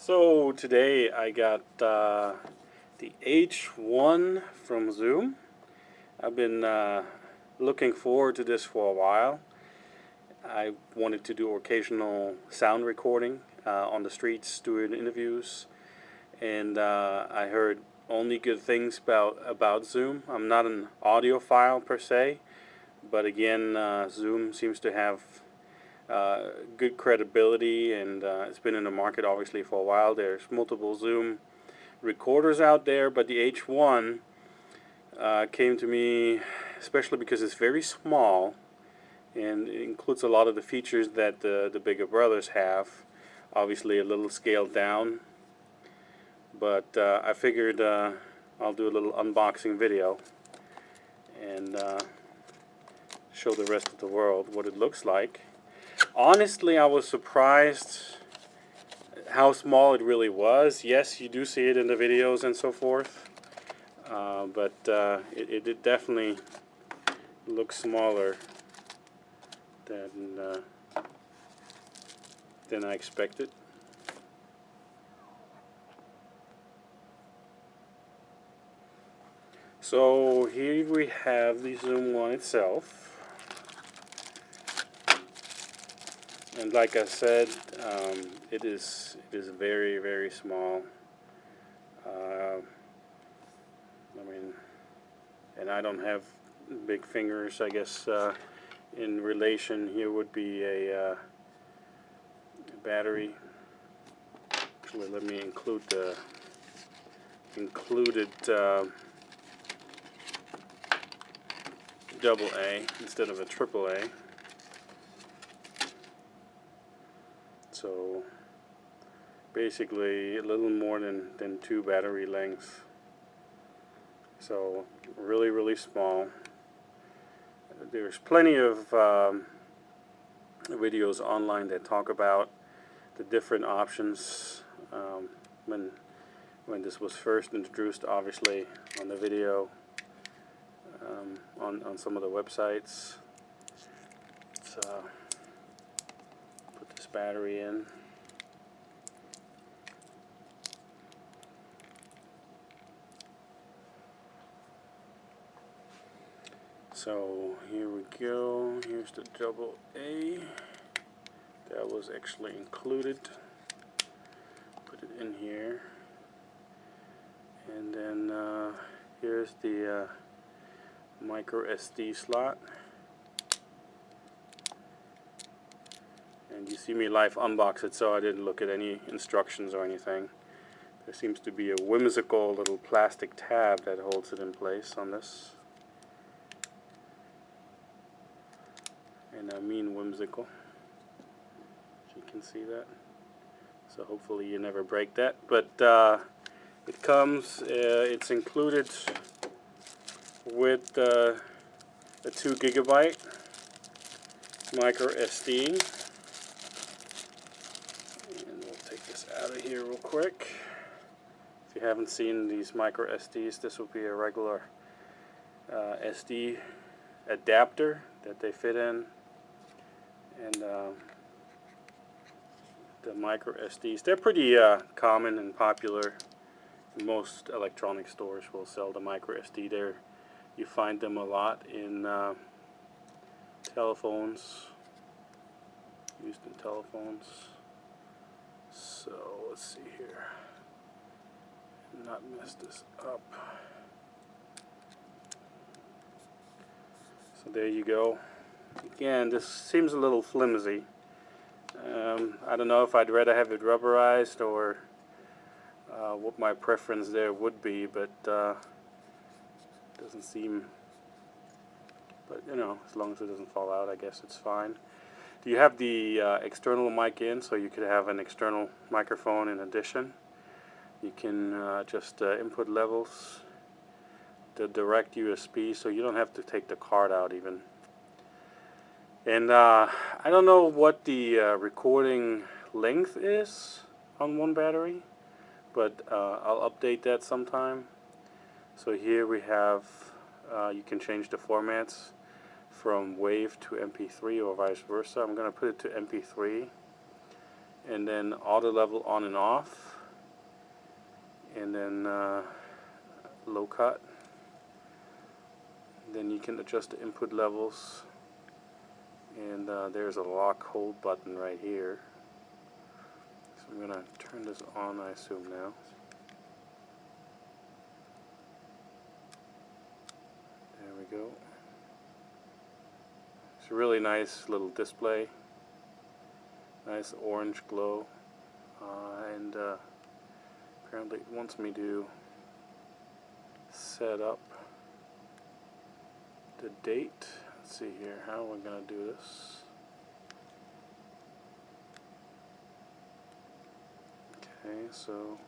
So today I got the H1 from Zoom. I've been looking forward to this for a while. I wanted to do occasional sound recording on the streets, doing interviews, and I heard only good things about Zoom. I'm not an audiophile per se, but again, Zoom seems to have good credibility, and it's been in the market obviously for a while. There's multiple Zoom recorders out there, but the H1 came to me especially because it's very small and it includes a lot of the features that the bigger brothers have. Obviously a little scaled down, but I figured I'll do a little unboxing video and show the rest of the world what it looks like. Honestly, I was surprised how small it really was. Yes, you do see it in the videos and so forth, but it definitely looks smaller than I expected. So here we have the Zoom One itself. And like I said, it is very, very small. I mean, and I don't have big fingers. I guess in relation here would be a battery. Actually, let me include the included double A instead of a triple A. So basically a little more than 2 battery lengths. So really small. There's plenty of videos online that talk about the different options when this was first introduced, obviously on the video, on some of the websites. So put this battery in. So here we go. Here's the double A. That was actually included. Put it in here. And then here's the micro SD slot. And you see me live unbox it, so I didn't look at any instructions or anything. There seems to be a whimsical little plastic tab that holds it in place on this. And I mean whimsical. You can see that. So hopefully you never break that. But it comes, it's included with a 2 GB micro SD. And we'll take this out of here real quick. If you haven't seen these micro SDs, this will be a regular SD adapter that they fit in. And the micro SDs, they're pretty common and popular. Most electronic stores will sell the micro SD. There, you find them a lot in telephones, used in telephones. So let's see here, not mess this up. So there you go. Again, this seems a little flimsy. I don't know if I'd rather have it rubberized or what my preference there would be, but doesn't seem, but you know, as long as it doesn't fall out, I guess it's fine. Do you have the external mic in, so you could have an external microphone in addition? You can adjust input levels, the direct USB, so you don't have to take the card out even. And I don't know what the recording length is on one battery, but I'll update that sometime. So here we have, you can change the formats from WAV to MP3 or vice versa. I'm going to put it to MP3, and then auto level on and off. and then low cut. Then you can adjust the input levels, and there's a lock hold button right here. So I'm going to turn this on, I assume now. There we go. It's a really nice little display. Nice orange glow. And apparently it wants me to set up the date. Let's see here, how are we going to do this? Okay, so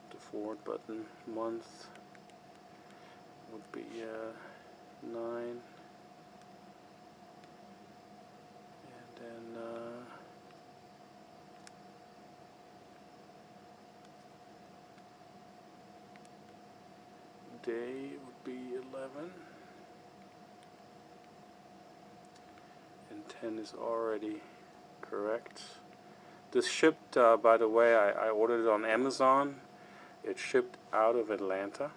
the forward button, month would be 9, and then day would be 11. And 10 is already correct. This shipped, by the way, I ordered it on Amazon. It shipped out of Atlanta.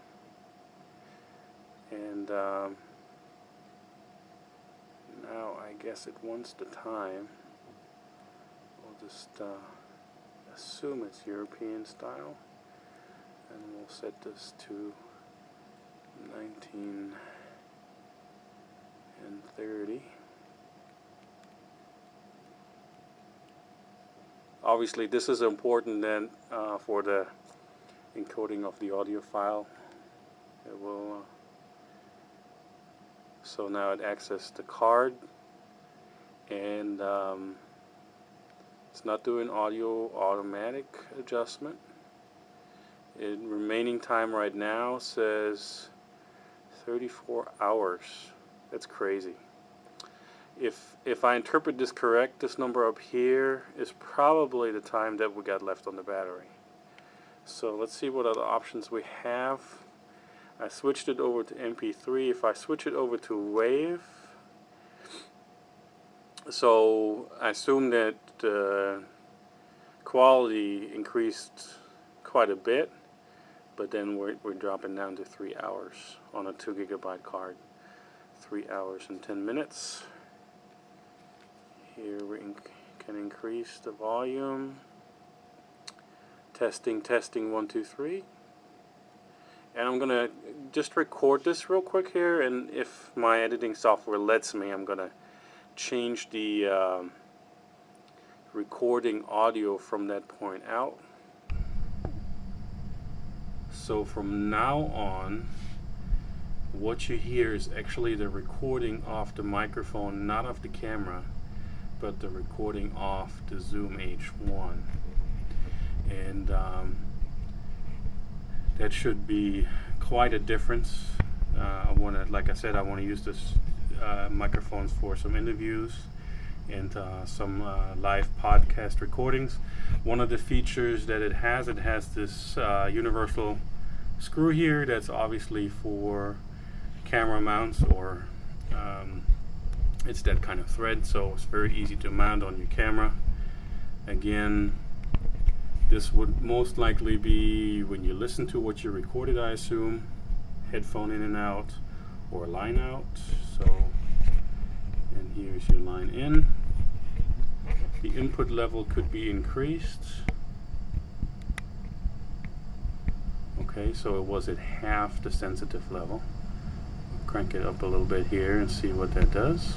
And now I guess it wants the time. We'll just assume it's European style. And we'll set this to 19:30. Obviously, this is important then for the encoding of the audio file. It will. So now it accessed the card, and it's not doing audio automatic adjustment. Remaining time right now says 34 hours. That's crazy. If I interpret this correct, this number up here is probably the time that we got left on the battery. So let's see what other options we have. I switched it over to MP3. If I switch it over to WAVE, so I assume that the quality increased quite a bit, but then we're dropping down to 3 hours on a 2 GB card. 3 hours and 10 minutes. Here we can increase the volume. Testing, 1, 2, 3. And I'm gonna just record this real quick here, and if my editing software lets me, I'm gonna change the recording audio from that point out. So from now on, what you hear is actually the recording off the microphone, not off the camera, but the recording off the Zoom H1. And that should be quite a difference. Like I said, I want to use this microphones for some interviews and some live podcast recordings. One of the features that it has this universal screw here that's obviously for camera mounts, or it's that kind of thread, so it's very easy to mount on your camera. Again, this would most likely be when you listen to what you recorded, I assume, headphone in and out or line out. So, and here's your line in. The input level could be increased. Okay, so it was at half the sensitive level. Crank it up a little bit here and see what that does.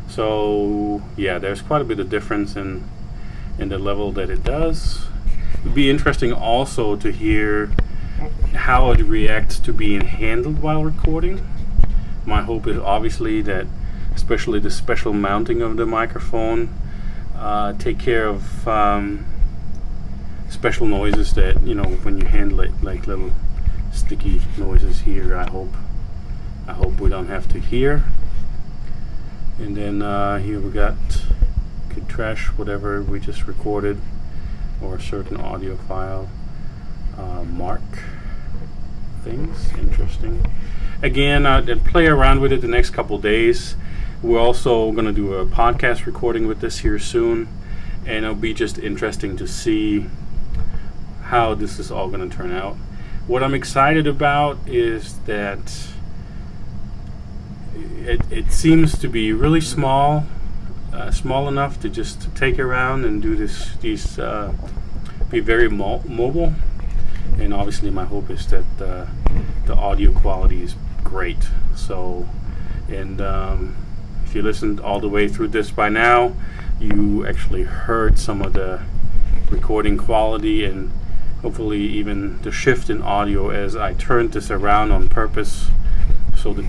So yeah, there's quite a bit of difference in the level that it does. It would be interesting also to hear how it reacts to being handled while recording. My hope is obviously that, especially the special mounting of the microphone, take care of special noises that, you know, when you handle it, like little sticky noises here. I hope we don't have to hear. And then here we could trash whatever we just recorded, or a certain audio file. Mark things. Interesting. Again, I'll play around with it the next couple days. We're also going to do a podcast recording with this here soon, and it'll be just interesting to see how this is all going to turn out. What I'm excited about is that it seems to be really small, small enough to just take around and do these be very mobile. And obviously my hope is that the audio quality is great. So, and if you listened all the way through this by now, you actually heard some of the recording quality and hopefully even the shift in audio as I turned this around on purpose. So the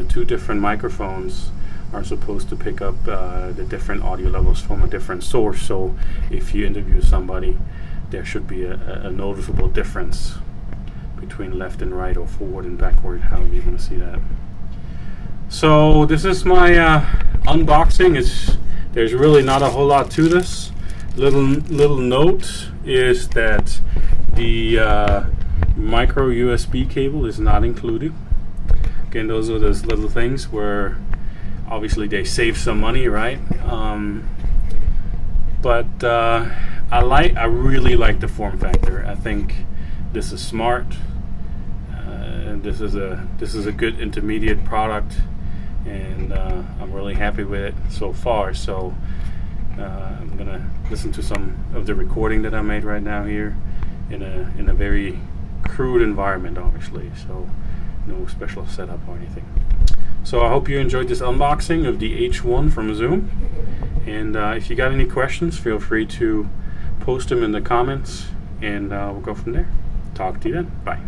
two different microphones are supposed to pick up the different audio levels from a different source. So if you interview somebody, there should be a noticeable difference between left and right, or forward and backward, however you want to see that. So this is my unboxing. There's really not a whole lot to this. Little note is that the micro USB cable is not included. Again, those are those little things where obviously they save some money, right? But I really like the form factor. I think this is smart. This is a good intermediate product, and I'm really happy with it so far. So I'm gonna listen to some of the recording that I made right now here in a very crude environment, obviously. So no special setup or anything. So I hope you enjoyed this unboxing of the H1 from Zoom. And if you got any questions, feel free to post them in the comments, and we'll go from there. Talk to you then. Bye.